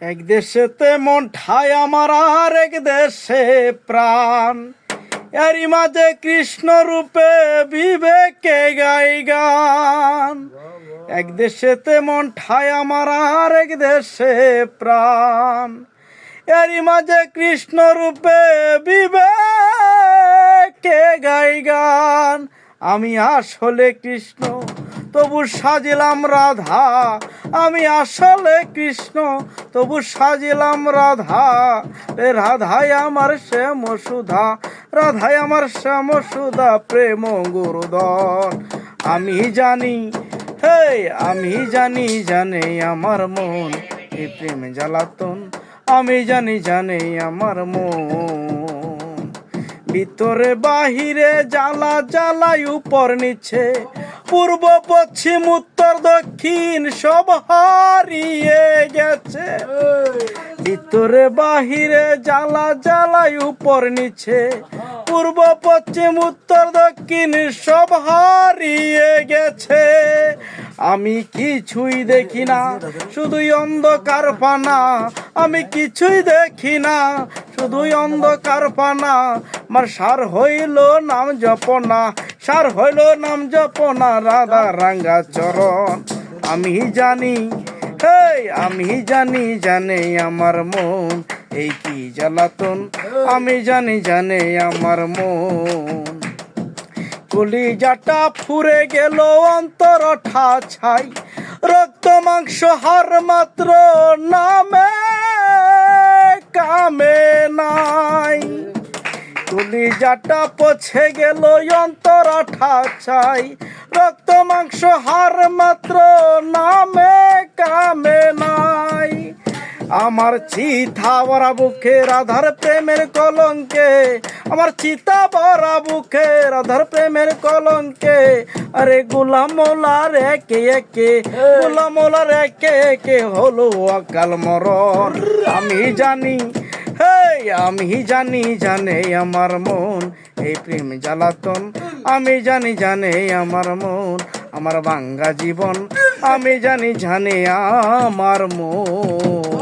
এক দেশেতে মন ঠায় আমার আর এক দেশে প্রাণ, এরই মাঝে কৃষ্ণ রূপে বিবেকে গাই গান। এক দেশেতে মন ঠায় আমার আর এক দেশে প্রাণ, এরই মাঝে কৃষ্ণ রূপে বিবেকে গাই গান। আমি আসলে কৃষ্ণ তবু সাজিলাম রাধা, আমি আসলে কৃষ্ণ তবু সাজিলাম রাধা। রে রাধাই আমার শ্যাম সুধা, রাধাই আমার শ্যাম সুধা, প্রেম গুরুদন। আমি জানি, হে আমি জানি, জানে আমার মন এই প্রেম জ্বালাতন। আমি জানি, জানে আমার মন, ভিতরে বাহিরে জ্বালা জ্বালাই উপর নিচে, পূর্ব পশ্চিম উত্তর দক্ষিণ সব হারিয়ে গেছে। ভিতরে বাহিরে জ্বালা জ্বালাই উপর নিচে, পূর্ব পশ্চিম উত্তর দক্ষিণ সব হারিয়ে গেছে। আমি কিছুই দেখি না শুধুই অন্ধকার পানা, আমি কিছুই দেখি না শুধুই অন্ধকার পানা। আমার সার হইল নাম জপনা, সার হইল নাম জপনা, রাধা রাঙ্গা চরণ। আমি জানি, হে আমি জানি, জানে আমার মন এই কি জ্বালাতন। আমি জানি, জানে আমার মন, কলিজাটা ফুরে গেল অন্তর ঠা ছাই, রক্ত মাংস হার মাত্র নামে কামে নাই। কলিজাটা পছে গেল অন্তর ঠা ছাই, রক্ত মাংস হার মাত্র নামে কামে নাই। আমার চিতা ভরা বুকে রাধার প্রেমের কলঙ্কে, আমার চিতা ভরা বুকে রাধার প্রেমের কলঙ্কে। আরে গোলাম মোলার একে একে, গোলাম মোলার একে একে হলো অকাল মরণ। আমি জানি, হে আমি জানি, জানে আমার মন এই প্রেম জ্বালাতন। আমি জানি, জানে আমার মন আমার ভাঙ্গা জীবন। আমি জানি, জানে আমার মন।